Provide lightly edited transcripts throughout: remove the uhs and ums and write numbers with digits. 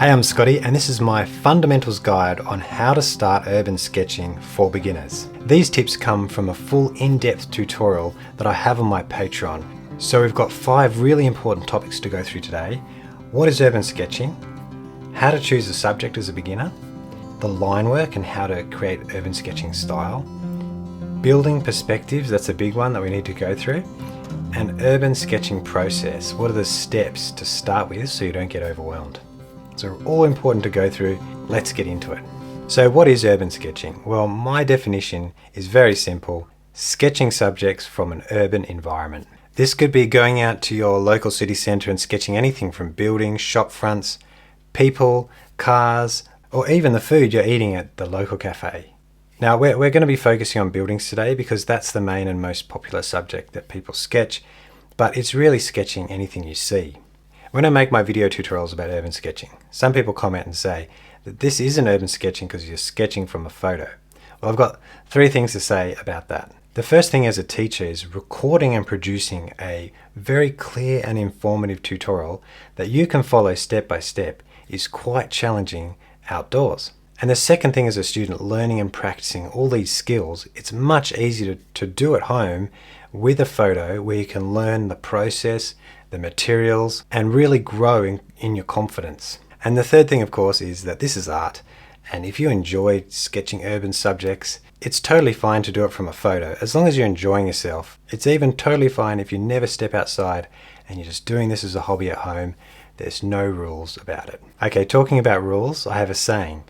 Hey, I'm Scotty, and this is my fundamentals guide on how to start urban sketching for beginners. These tips come from a full in-depth tutorial that I have on my Patreon. So we've got 5 really important topics to go through today. What is urban sketching? How to choose a subject as a beginner? The line work and how to create urban sketching style? Building perspectives, that's a big one that we need to go through. And urban sketching process, what are the steps to start with so you don't get overwhelmed? So all important to go through. Let's get into it. So what is urban sketching? Well, my definition is very simple: sketching subjects from an urban environment. This could be going out to your local city centre and sketching anything from buildings, shop fronts, people, cars, or even the food you're eating at the local cafe. Now we're going to be focusing on buildings today because that's the main and most popular subject that people sketch, but it's really sketching anything you see. When I make my video tutorials about urban sketching, some people comment and say that this isn't urban sketching because you're sketching from a photo. Well, I've got 3 things to say about that. The first thing as a teacher is recording and producing a very clear and informative tutorial that you can follow step by step is quite challenging outdoors. And the second thing as a student learning and practicing all these skills, it's much easier to do at home with a photo where you can learn the process, the materials, and really grow in your confidence. And the third thing, of course, is that this is art. And if you enjoy sketching urban subjects, it's totally fine to do it from a photo, as long as you're enjoying yourself. It's even totally fine if you never step outside and you're just doing this as a hobby at home. There's no rules about it. Okay, talking about rules, I have a saying.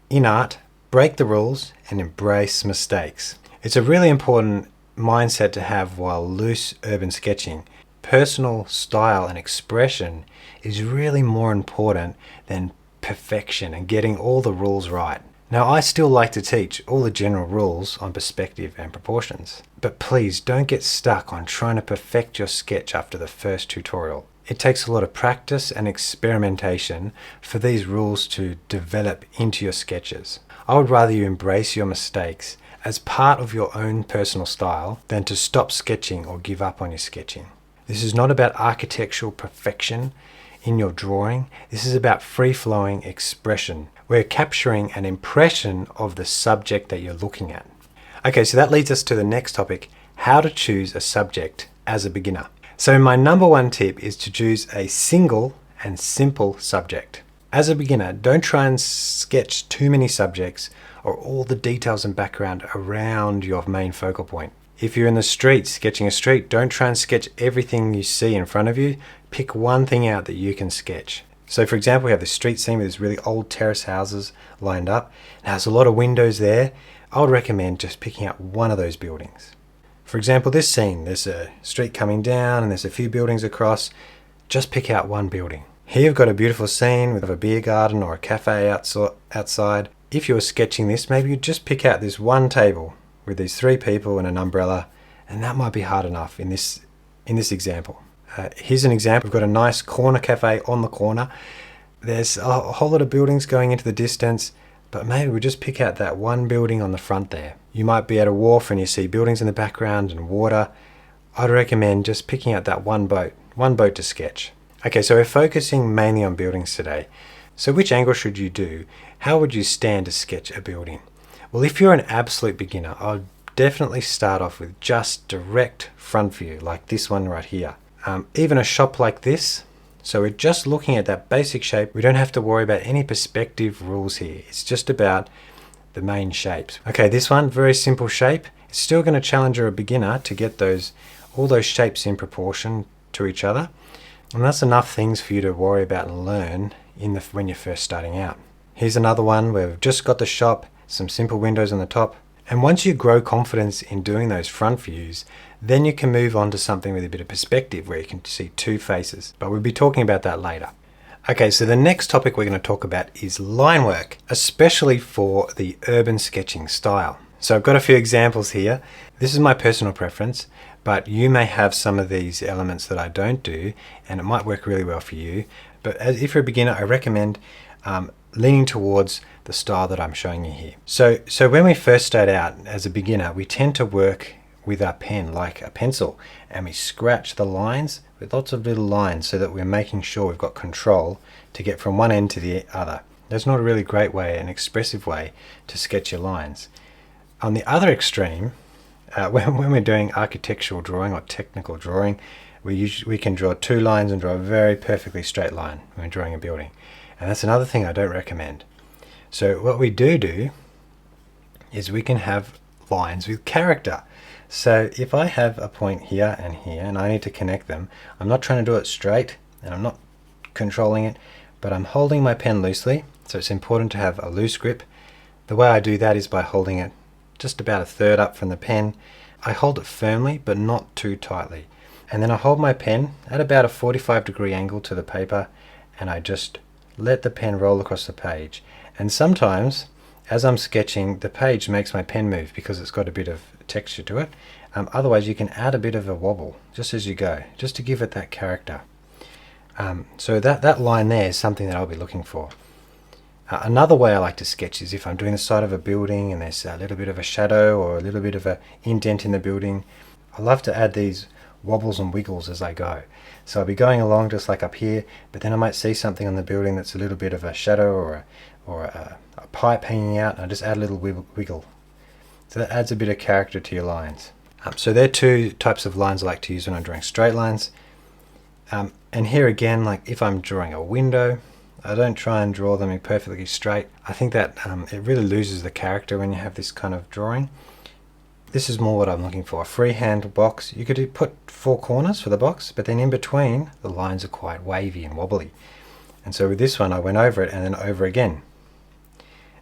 In art, break the rules and embrace mistakes. It's a really important mindset to have while loose urban sketching. Personal style and expression is really more important than perfection and getting all the rules right. Now, I still like to teach all the general rules on perspective and proportions, but please don't get stuck on trying to perfect your sketch after the first tutorial. It takes a lot of practice and experimentation for these rules to develop into your sketches. I would rather you embrace your mistakes as part of your own personal style than to stop sketching or give up on your sketching. This is not about architectural perfection in your drawing. This is about free-flowing expression. We're capturing an impression of the subject that you're looking at. Okay, so that leads us to the next topic, how to choose a subject as a beginner. So my number 1 tip is to choose a single and simple subject. As a beginner, don't try and sketch too many subjects or all the details and background around your main focal point. If you're in the street, sketching a street, don't try and sketch everything you see in front of you. Pick one thing out that you can sketch. So for example, we have this street scene with these really old terrace houses lined up. It has a lot of windows there. I would recommend just picking out one of those buildings. For example, this scene, there's a street coming down and there's a few buildings across. Just pick out one building. Here you've got a beautiful scene with a beer garden or a cafe outside. If you were sketching this, maybe you'd just pick out this one table with these 3 people and an umbrella, and that might be hard enough in this example. Here's an example. We've got a nice corner cafe on the corner. There's a whole lot of buildings going into the distance, but maybe we just pick out that one building on the front there. You might be at a wharf and you see buildings in the background and water. I'd recommend just picking out that one boat to sketch. Okay, so we're focusing mainly on buildings today. So which angle should you do? How would you stand to sketch a building? Well, if you're an absolute beginner, I'd definitely start off with just direct front view, like this one right here. Even a shop like this, so we're just looking at that basic shape. We don't have to worry about any perspective rules here. It's just about the main shapes. Okay, this one, very simple shape. It's still going to challenge a beginner to get all those shapes in proportion to each other. And that's enough things for you to worry about and learn when you're first starting out. Here's another one where we've just got the shop, some simple windows on the top. And once you grow confidence in doing those front views, then you can move on to something with a bit of perspective where you can see 2 faces. But we'll be talking about that later. Okay, so the next topic we're going to talk about is line work, especially for the urban sketching style. So I've got a few examples here. This is my personal preference, but you may have some of these elements that I don't do, and it might work really well for you. But if you're a beginner, I recommend leaning towards the style that I'm showing you here. So when we first start out as a beginner, we tend to work with our pen like a pencil, and we scratch the lines with lots of little lines so that we're making sure we've got control to get from one end to the other. That's not a really great way, an expressive way to sketch your lines. On the other extreme, when we're doing architectural drawing or technical drawing, we can draw two lines and draw a very perfectly straight line when we're drawing a building. And that's another thing I don't recommend. So what we do is we can have lines with character. So if I have a point here and I need to connect them, I'm not trying to do it straight and I'm not controlling it, but I'm holding my pen loosely. So it's important to have a loose grip. The way I do that is by holding it just about a third up from the pen. I hold it firmly but not too tightly. And then I hold my pen at about a 45-degree angle to the paper and I just let the pen roll across the page. And sometimes as I'm sketching, the page makes my pen move because it's got a bit of texture to it. Otherwise you can add a bit of a wobble just as you go, just to give it that character. So that line there is something that I'll be looking for. Another way I like to sketch is if I'm doing the side of a building and there's a little bit of a shadow or a little bit of an indent in the building. I love to add these wobbles and wiggles as I go. So I'll be going along just like up here, but then I might see something on the building that's a little bit of a shadow or a pipe hanging out, and I just add a little wiggle. So that adds a bit of character to your lines. So there are two types of lines I like to use when I'm drawing straight lines. And here again, like if I'm drawing a window, I don't try and draw them perfectly straight. I think that it really loses the character when you have this kind of drawing. This is more what I'm looking for, a freehand box. You could put four corners for the box, but then in between, the lines are quite wavy and wobbly. And so with this one, I went over it and then over again.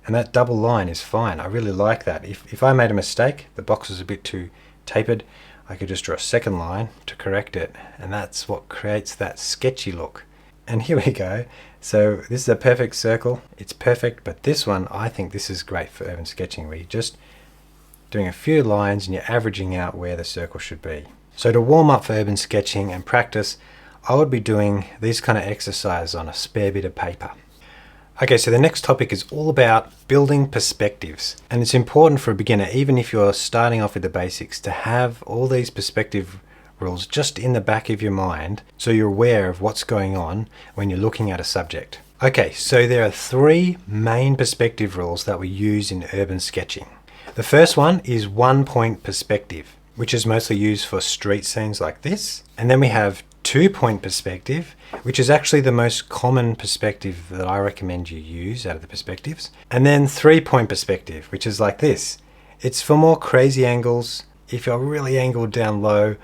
And that double line is fine. I really like that. If I made a mistake, the box was a bit too tapered, I could just draw a second line to correct it. And that's what creates that sketchy look. And here we go. So this is a perfect circle. It's perfect, but this one, I think this is great for urban sketching, where you're just doing a few lines and you're averaging out where the circle should be. So to warm up for urban sketching and practice, I would be doing these kind of exercises on a spare bit of paper. Okay, so the next topic is all about building perspectives. And it's important for a beginner, even if you're starting off with the basics, to have all these perspective rules just in the back of your mind so you're aware of what's going on when you're looking at a subject. Okay, so there are three main perspective rules that we use in urban sketching. The first one is 1 point perspective, which is mostly used for street scenes like this. And then we have 2 point perspective, which is actually the most common perspective that I recommend you use out of the perspectives. And then 3 point perspective, which is like this. It's for more crazy angles, if you're really angled down low,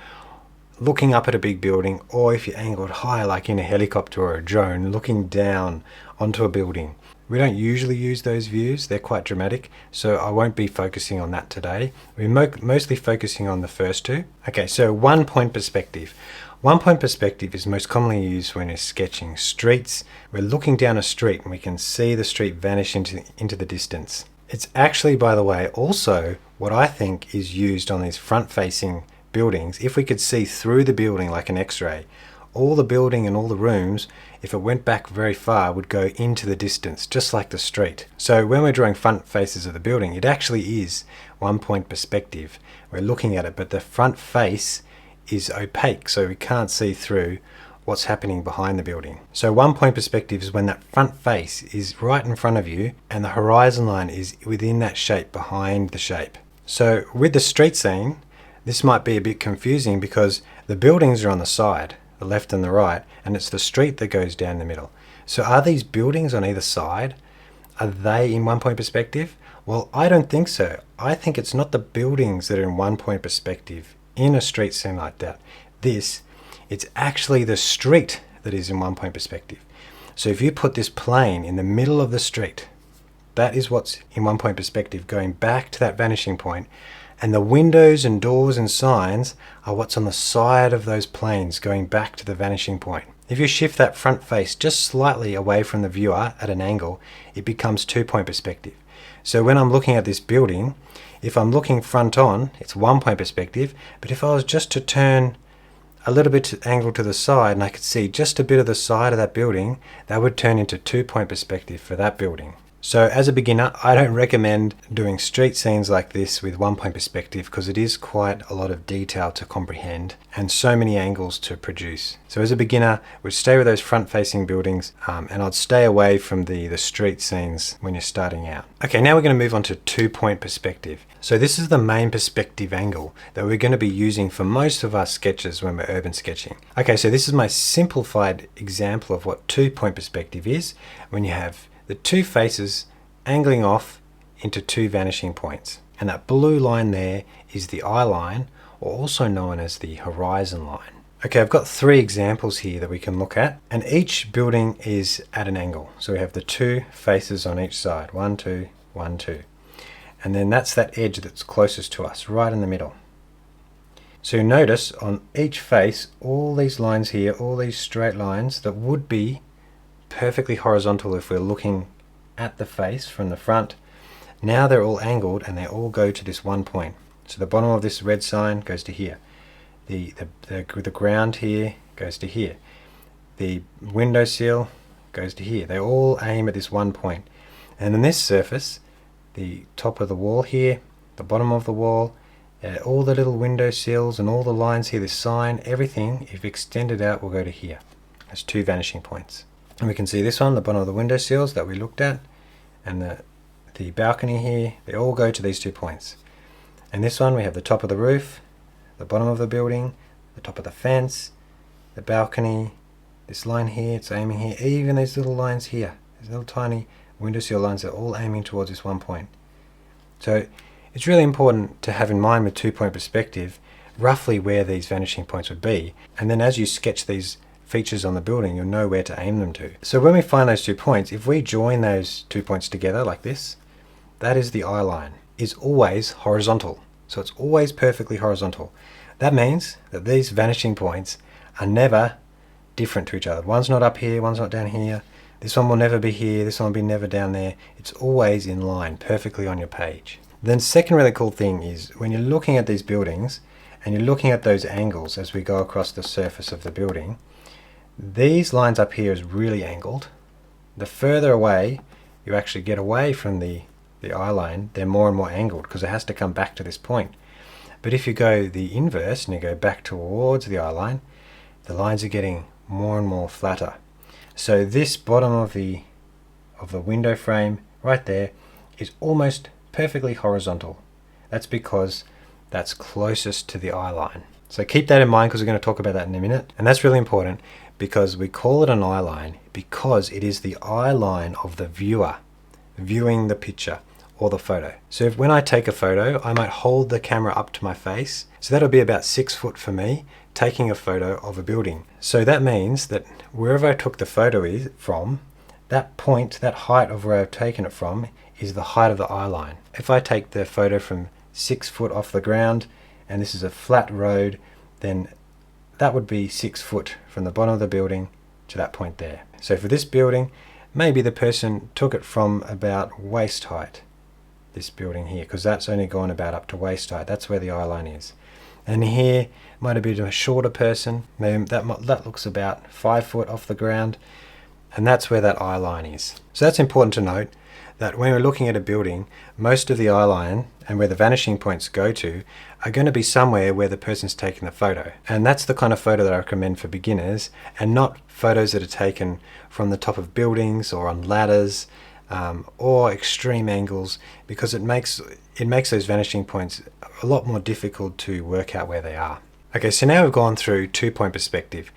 looking up at a big building, or if you're angled high like in a helicopter or a drone, looking down onto a building. We don't usually use those views, they're quite dramatic, so I won't be focusing on that today. We're mostly focusing on the first two. Okay, so 1 point perspective. 1 point perspective is most commonly used when you're sketching streets. We're looking down a street and we can see the street vanish into the distance. It's actually, by the way, also what I think is used on these front-facing buildings. If we could see through the building like an X-ray, all the building and all the rooms, if it went back very far, would go into the distance, just like the street. So when we're drawing front faces of the building, it actually is 1 point perspective. We're looking at it, but the front face is opaque, so we can't see through what's happening behind the building. So 1 point perspective is when that front face is right in front of you and the horizon line is within that shape, behind the shape. So with the street scene, this might be a bit confusing because the buildings are on the side, the left and the right, and it's the street that goes down the middle. So are these buildings on either side? Are they in 1 point perspective? Well, I don't think so. I think it's not the buildings that are in 1 point perspective in a street scene like that. It's actually the street that is in 1 point perspective. So if you put this plane in the middle of the street, that is what's in 1 point perspective, going back to that vanishing point. And the windows and doors and signs are what's on the side of those planes going back to the vanishing point. If you shift that front face just slightly away from the viewer at an angle, it becomes 2 point perspective. So when I'm looking at this building, if I'm looking front on, it's 1 point perspective, but if I was just to turn a little bit angle to the side and I could see just a bit of the side of that building, that would turn into 2 point perspective for that building. So as a beginner, I don't recommend doing street scenes like this with 1-point perspective because it is quite a lot of detail to comprehend and so many angles to produce. So as a beginner, we'd stay with those front-facing buildings and I'd stay away from the street scenes when you're starting out. Okay, now we're going to move on to 2-point perspective. So this is the main perspective angle that we're going to be using for most of our sketches when we're urban sketching. Okay, so this is my simplified example of what 2-point perspective is when you have the two faces angling off into two vanishing points. And that blue line there is the eye line, or also known as the horizon line. Okay, I've got 3 examples here that we can look at, and each building is at an angle. So we have the two faces on each side, 1, 2, 1, 2. And then that's that edge that's closest to us, right in the middle. So you notice on each face, all these lines here, all these straight lines that would be perfectly horizontal if we're looking at the face from the front. Now they're all angled and they all go to this one point. So the bottom of this red sign goes to here. The ground here goes to here. The windowsill goes to here. They all aim at this one point. And then this surface, the top of the wall here, the bottom of the wall, all the little windowsills and all the lines here, this sign, everything, if extended out, will go to here. There's 2 vanishing points. And we can see this one, the bottom of the windowsills that we looked at, and the balcony here, they all go to these 2 points. And this one, we have the top of the roof, the bottom of the building, the top of the fence, the balcony, this line here, it's aiming here, even these little lines here, these little tiny windowsill lines are all aiming towards this one point. So it's really important to have in mind with 2-point perspective roughly where these vanishing points would be, and then as you sketch these features on the building, you'll know where to aim them to. So when we find those 2 points, if we join those 2 points together like this, that is the eye line. Is always horizontal. So it's always perfectly horizontal. That means that these vanishing points are never different to each other. One's not up here, one's not down here. This one will never be here, this one will be never down there. It's always in line, perfectly on your page. Then second really cool thing is when you're looking at these buildings and you're looking at those angles as we go across the surface of the building, these lines up here is really angled. The further away you actually get away from the eye line, they're more and more angled because it has to come back to this point. But if you go the inverse and you go back towards the eye line, the lines are getting more and more flatter. So this bottom of the window frame right there is almost perfectly horizontal. That's because that's closest to the eye line. So keep that in mind because we're going to talk about that in a minute. And that's really important because we call it an eye line because it is the eye line of the viewer viewing the picture or the photo. So if, when I take a photo, I might hold the camera up to my face. So that'll be about 6 foot for me taking a photo of a building. So that means that wherever I took the photo from, that point, that height of where I've taken it from is the height of the eye line. If I take the photo from 6 foot off the ground and this is a flat road, then that would be 6 foot from the bottom of the building to that point there. So for this building, maybe the person took it from about waist height, this building here, because that's only gone about up to waist height. That's where the eye line is. And here might have been a shorter person, maybe that looks about 5 foot off the ground, and that's where that eye line is. So that's important to note, that when we're looking at a building, most of the eye line and where the vanishing points go to are going to be somewhere where the person's taking the photo. And that's the kind of photo that I recommend for beginners, and not photos that are taken from the top of buildings or on ladders or extreme angles, because it makes those vanishing points a lot more difficult to work out where they are. Okay, so now we've gone through 2-point perspective.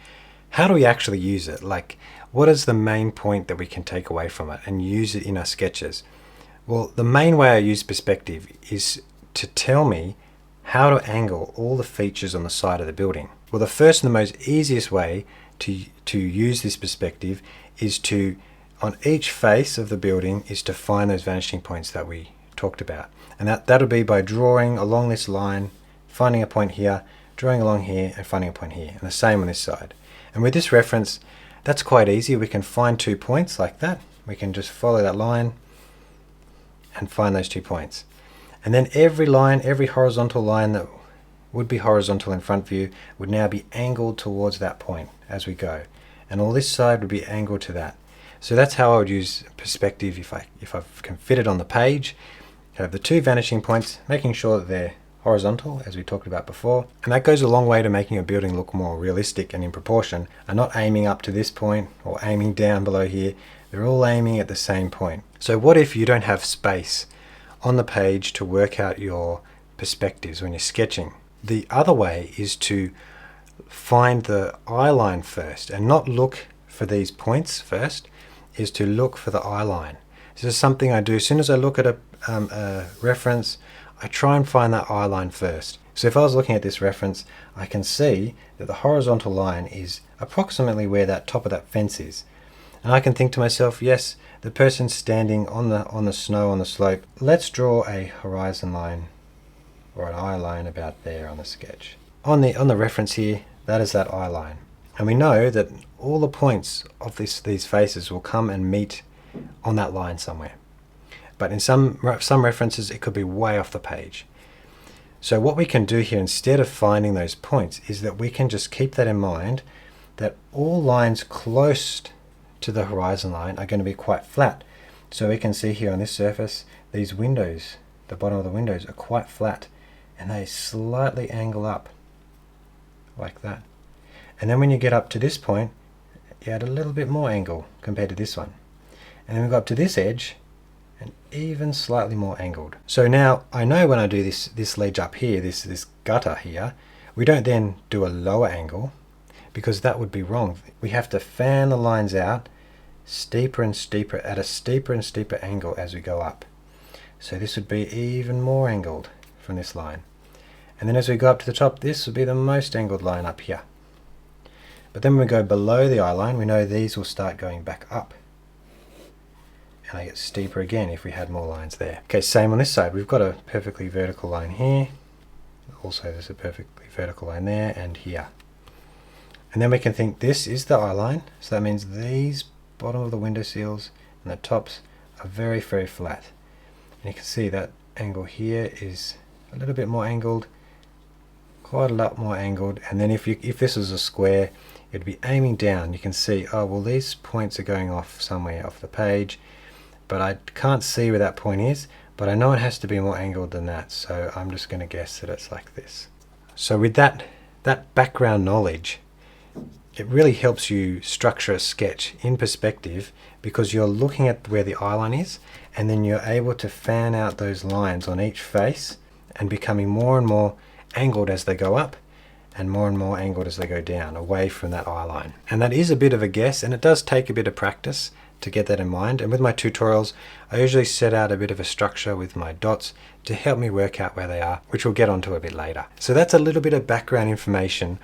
How do we actually use it? Like, what is the main point that we can take away from it and use it in our sketches? Well, the main way I use perspective is to tell me how to angle all the features on the side of the building. Well, the first and the most easiest way to use this perspective is to, on each face of the building, is to find those vanishing points that we talked about. And that'll be by drawing along this line, finding a point here, drawing along here, and finding a point here. And the same on this side. And with this reference, that's quite easy. We can find 2 points like that. We can just follow that line and find those 2 points. And then every line, every horizontal line that would be horizontal in front view would now be angled towards that point as we go. And all this side would be angled to that. So that's how I would use perspective if I can fit it on the page. Have the two vanishing points, making sure that they're horizontal, as we talked about before. And that goes a long way to making a building look more realistic and in proportion, and not aiming up to this point or aiming down below here. They're all aiming at the same point. So what if you don't have space on the page to work out your perspectives when you're sketching? The other way is to find the eye line first and not look for these points first, is to look for the eye line. This is something I do as soon as I look at a reference. I try and find that eye line first. So if I was looking at this reference, I can see that the horizontal line is approximately where that top of that fence is. And I can think to myself, yes, the person standing on the snow on the slope, let's draw a horizon line or an eye line about there on the sketch. On the reference here, that is that eye line. And we know that all the points of these faces will come and meet on that line somewhere. But in some references, it could be way off the page. So what we can do here, instead of finding those points, is that we can just keep that in mind, that all lines close to the horizon line are going to be quite flat. So we can see here on this surface, these windows, the bottom of the windows are quite flat, and they slightly angle up like that. And then when you get up to this point, you add a little bit more angle compared to this one. And then we go up to this edge, and even slightly more angled. So now I know when I do this ledge up here, this gutter here, we don't then do a lower angle, because that would be wrong. We have to fan the lines out steeper and steeper, at a steeper and steeper angle as we go up. So this would be even more angled from this line. And then as we go up to the top, this would be the most angled line up here. But then when we go below the eye line, we know these will start going back up. And they get steeper again if we had more lines there. Okay, same on this side. We've got a perfectly vertical line here. Also there's a perfectly vertical line there and here. And then we can think this is the eye line. So that means these bottom of the window sills and the tops are very, very flat. And you can see that angle here is a little bit more angled, quite a lot more angled. And then if this was a square, it'd be aiming down. You can see, oh well, these points are going off somewhere off the page, but I can't see where that point is, but I know it has to be more angled than that, so I'm just going to guess that it's like this. So with that background knowledge, it really helps you structure a sketch in perspective, because you're looking at where the eye line is, and then you're able to fan out those lines on each face and becoming more and more angled as they go up and more angled as they go down away from that eye line. And that is a bit of a guess, and it does take a bit of practice to get that in mind. And with my tutorials, I usually set out a bit of a structure with my dots to help me work out where they are, which we'll get onto a bit later. So that's a little bit of background information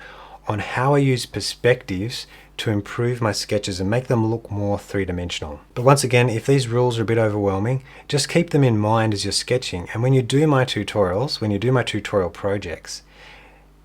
on how I use perspectives to improve my sketches and make them look more three-dimensional. But once again, if these rules are a bit overwhelming, just keep them in mind as you're sketching. And when you do my tutorials, when you do my tutorial projects,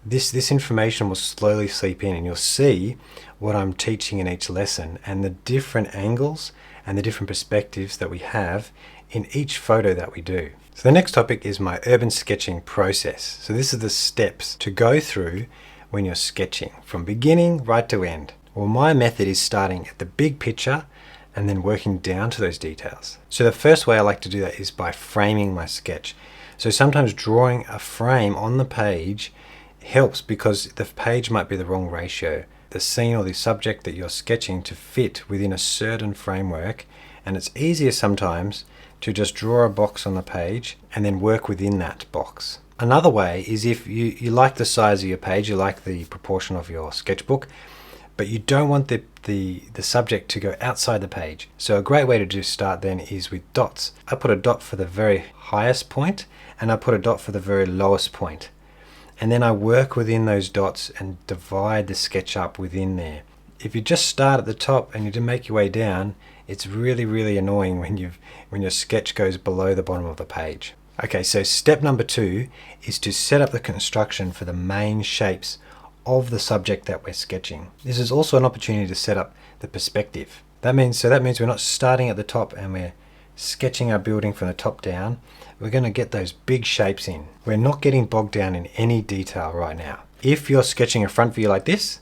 this information will slowly seep in, and you'll see what I'm teaching in each lesson and the different angles and the different perspectives that we have in each photo that we do. So the next topic is my urban sketching process. So this is the steps to go through when you're sketching from beginning right to end. Well, my method is starting at the big picture and then working down to those details. So the first way I like to do that is by framing my sketch. So sometimes drawing a frame on the page helps, because the page might be the wrong ratio, the scene or the subject that you're sketching to fit within a certain framework, and it's easier sometimes to just draw a box on the page and then work within that box. Another way is if you like the size of your page, you like the proportion of your sketchbook, but you don't want the subject to go outside the page. So a great way to start then is with dots. I put a dot for the very highest point and I put a dot for the very lowest point. And then I work within those dots and divide the sketch up within there. If you just start at the top and you make your way down, it's really, really annoying when your sketch goes below the bottom of the page. Okay, so step number 2 is to set up the construction for the main shapes of the subject that we're sketching. This is also an opportunity to set up the perspective. That means we're not starting at the top and we're sketching our building from the top down. We're going to get those big shapes in. We're not getting bogged down in any detail right now. If you're sketching a front view like this,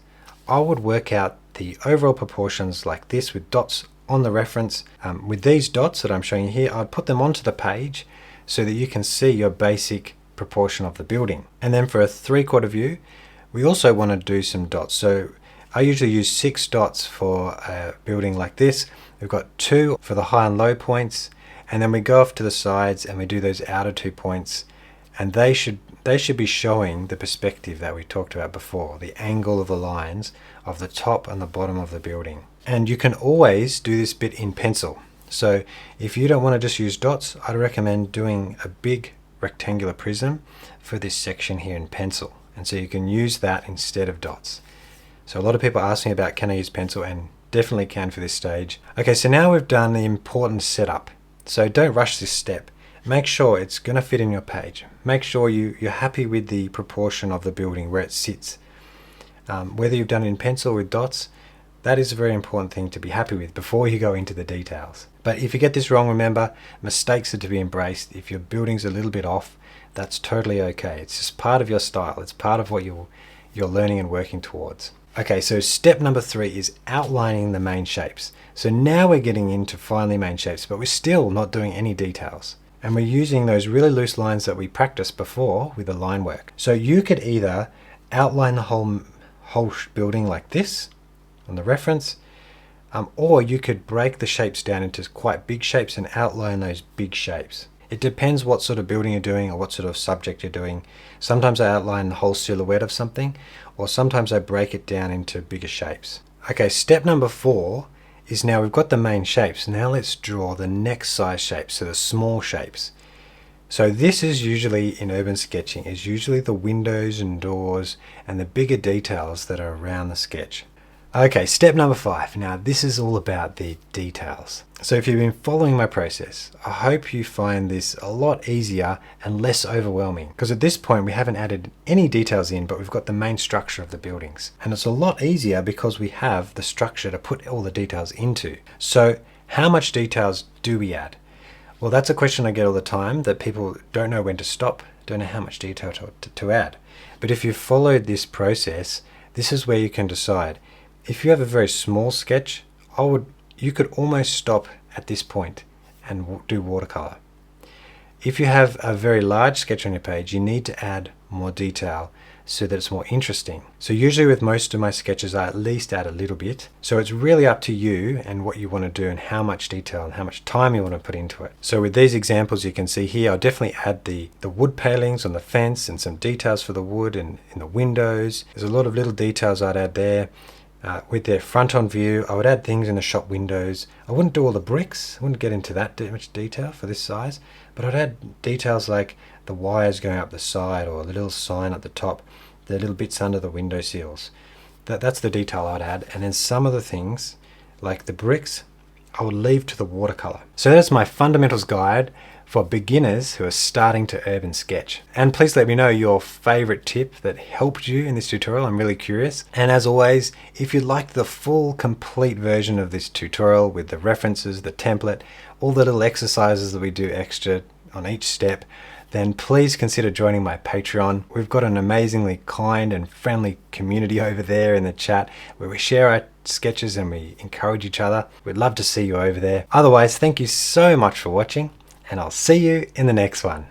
I would work out the overall proportions like this with dots on the reference. With these dots that I'm showing you here, I'd put them onto the page so that you can see your basic proportion of the building. And then for a 3/4 view, we also want to do some dots. So I usually use 6 dots for a building like this. We've got 2 for the high and low points, and then we go off to the sides and we do those outer 2 points, and they should be showing the perspective that we talked about before, the angle of the lines of the top and the bottom of the building. And you can always do this bit in pencil. So if you don't want to just use dots, I'd recommend doing a big rectangular prism for this section here in pencil, and so you can use that instead of dots. So a lot of people ask me about, can I use pencil, and definitely can for this stage. Okay, so now we've done the important setup. So don't rush this step. Make sure it's going to fit in your page. Make sure you're happy with the proportion of the building where it sits. Whether you've done it in pencil or with dots, that is a very important thing to be happy with before you go into the details. But if you get this wrong, remember, mistakes are to be embraced. If your building's a little bit off, that's totally okay. It's just part of your style. It's part of what you're learning and working towards. Okay, so step number 3 is outlining the main shapes. So now we're getting into finally main shapes, but we're still not doing any details. And we're using those really loose lines that we practiced before with the line work. So you could either outline the whole building like this on the reference, or you could break the shapes down into quite big shapes and outline those big shapes. It depends what sort of building you're doing or what sort of subject you're doing. Sometimes I outline the whole silhouette of something, or sometimes I break it down into bigger shapes. Okay, step number 4 is now we've got the main shapes. Now let's draw the next size shapes, so the small shapes. So this is usually, in urban sketching, is usually the windows and doors and the bigger details that are around the sketch. Okay, step number 5. Now this is all about the details. So if you've been following my process, I hope you find this a lot easier and less overwhelming, because at this point we haven't added any details in, but we've got the main structure of the buildings. And it's a lot easier because we have the structure to put all the details into. So how much details do we add? Well, that's a question I get all the time, that people don't know when to stop, don't know how much detail to add. But if you've followed this process, this is where you can decide. If you have a very small sketch, you could almost stop at this point and do watercolor. If you have a very large sketch on your page, you need to add more detail so that it's more interesting. So usually with most of my sketches, I at least add a little bit. So it's really up to you and what you want to do and how much detail and how much time you want to put into it. So with these examples you can see here, I'll definitely add the wood palings on the fence and some details for the wood and in the windows. There's a lot of little details I'd add there. With their front on view, I would add things in the shop windows. I wouldn't do all the bricks, I wouldn't get into that much detail for this size, but I'd add details like the wires going up the side or the little sign at the top, the little bits under the window sills. That's the detail I'd add. And then some of the things, like the bricks, I would leave to the watercolor. So that's my fundamentals guide for beginners who are starting to urban sketch. And please let me know your favorite tip that helped you in this tutorial. I'm really curious. And as always, if you'd like the full complete version of this tutorial with the references, the template, all the little exercises that we do extra on each step, then please consider joining my Patreon. We've got an amazingly kind and friendly community over there in the chat where we share our sketches and we encourage each other. We'd love to see you over there. Otherwise, thank you so much for watching, and I'll see you in the next one.